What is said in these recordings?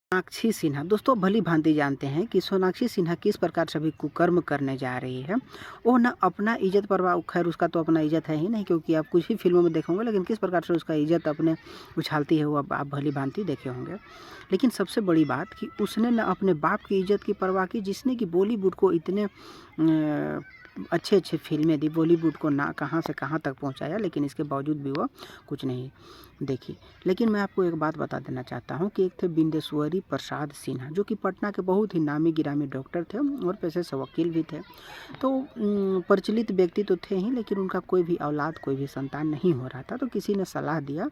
सोनाक्षी सिन्हा दोस्तों भली-भांति जानते हैं कि सोनाक्षी सिन्हा किस प्रकार से अभी कुकर्म करने जा रही है। वो ना अपना इज़्ज़त परवाह, खैर उसका तो अपना इज़्ज़त है ही नहीं, क्योंकि आप कुछ ही फ़िल्मों में देखे होंगे, लेकिन किस प्रकार से उसका इज़्ज़त अपने उछालती है वो अब आप भली-भांति देखे होंगे। लेकिन सबसे बड़ी बात कि उसने ना अपने बाप की इज़्ज़त की परवाह की, जिसने कि बॉलीवुड को इतने अच्छे-अच्छे फ़िल्में दी, बॉलीवुड को ना कहाँ से कहाँ तक पहुँचाया, लेकिन इसके बावजूद भी वो कुछ नहीं देखी। लेकिन मैं आपको एक बात बता देना चाहता हूँ कि एक थे बिंदेश्वरी प्रसाद सिन्हा, जो कि पटना के बहुत ही नामी-गिरामी डॉक्टर थे और पेशे से वकील भी थे। तो प्रचलित व्यक्ति तो थे ही, लेकिन उनका कोई भी औलाद, कोई भी संतान नहीं हो रहा था। तो किसी ने सलाह दिया,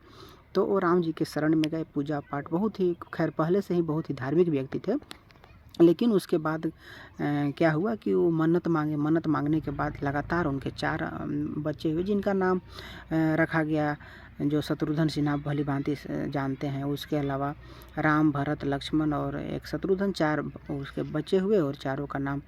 तो वो राम जी के शरण में गए, पूजा-पाठ, बहुत ही, खैर पहले से ही बहुत ही धार्मिक व्यक्ति थे। लेकिन उसके बाद क्या हुआ कि वो मन्नत मांगने के बाद लगातार उनके 4 बच्चे हुए, जिनका नाम रखा गया, जो शत्रुघ्न सिन्हा भली-भांति जानते हैं। उसके अलावा राम, भरत, लक्ष्मण और एक शत्रुघ्न, 4 उसके बच्चे हुए और चारों का नाम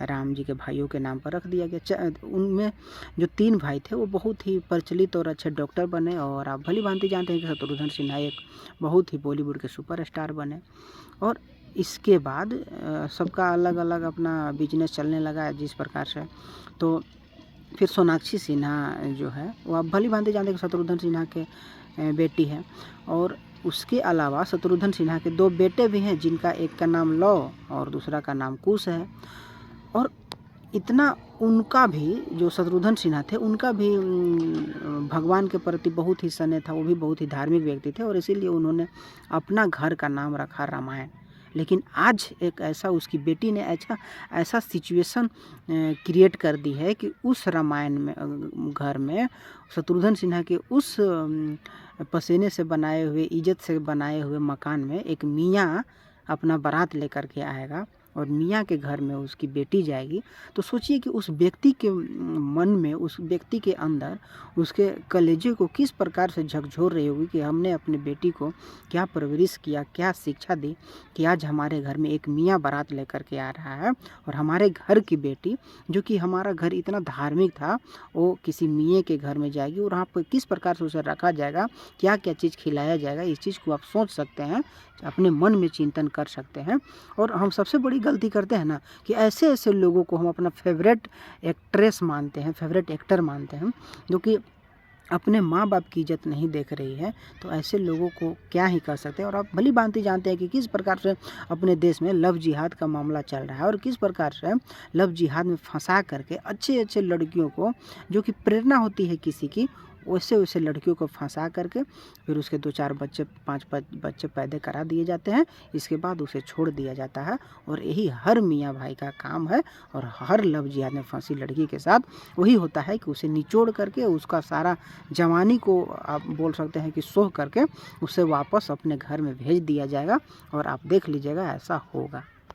राम जी के भाइयों के नाम पर रख दिया गया। उनमें जो 3 भाई थे वो बहुत ही प्रचलित और अच्छे डॉक्टर बने, और आप भली-भांति जानते हैं कि शत्रुघ्न सिन्हा एक बहुत ही बॉलीवुड के सुपरस्टार बने। और इसके बाद सबका अलग-अलग अपना बिजनेस चलने लगा जिस प्रकार से। तो फिर सोनाक्षी सिन्हा जो है वो आप भली-भांति जानते हैं कि शत्रुघ्न सिन्हा के बेटी है। और उसके अलावा शत्रुघ्न सिन्हा के 2 बेटे भी हैं, जिनका एक का नाम लव और दूसरा का नाम कुश है। और इतना उनका भी, जो शत्रुघ्न सिन्हा थे, उनका भी भगवान के प्रति बहुत ही स्नेह था, वो भी बहुत ही धार्मिक व्यक्ति थे, और इसीलिए उन्होंने अपना घर का नाम रखा रामायण। लेकिन आज एक ऐसा, उसकी बेटी ने ऐसा सिचुएशन क्रिएट कर दी है कि उस रामायण में घर में शत्रुघ्न सिन्हा के उस पसीने से बनाए हुए, इज़्ज़त से बनाए हुए मकान में एक मियाँ अपना बारात लेकर के आएगा और मियाँ के घर में उसकी बेटी जाएगी। तो सोचिए कि उस व्यक्ति के मन में, उस व्यक्ति के अंदर, उसके कलेजे को किस प्रकार से झकझोर रही होगी कि हमने अपने बेटी को क्या परवरिश किया, क्या शिक्षा दी कि आज हमारे घर में एक मियाँ बारात लेकर के आ रहा है, और हमारे घर की बेटी, जो कि हमारा घर इतना धार्मिक था, वो किसी मियाँ के घर में जाएगी, और वहाँ पर किस प्रकार से उसे रखा जाएगा, क्या-क्या चीज़ खिलाया जाएगा। इस चीज़ को आप सोच सकते हैं, अपने मन में चिंतन कर सकते हैं। और हम सबसे बड़ी गलती करते हैं ना कि ऐसे लोगों को हम अपना फेवरेट एक्ट्रेस मानते हैं, फेवरेट एक्टर मानते हैं, जो कि अपने माँ-बाप की इज़्ज़त नहीं देख रही है। तो ऐसे लोगों को क्या ही कर सकते हैं। और आप भली-भांति जानते हैं कि किस प्रकार से अपने देश में लव जिहाद का मामला चल रहा है, और किस प्रकार से लव जिहाद में फंसा करके अच्छे-अच्छे लड़कियों को, जो कि प्रेरणा होती है किसी की, वैसे लड़कियों को फंसा करके फिर उसके 2-4 बच्चे, 5 बच्चे पैदा करा दिए जाते हैं। इसके बाद उसे छोड़ दिया जाता है। और यही हर मियाँ भाई का काम है, और हर लव जिहाद में फंसी लड़की के साथ वही होता है कि उसे निचोड़ करके उसका सारा जवानी को, आप बोल सकते हैं कि सोह करके, उसे वापस अपने घर में भेज दिया जाएगा। और आप देख लीजिएगा ऐसा होगा।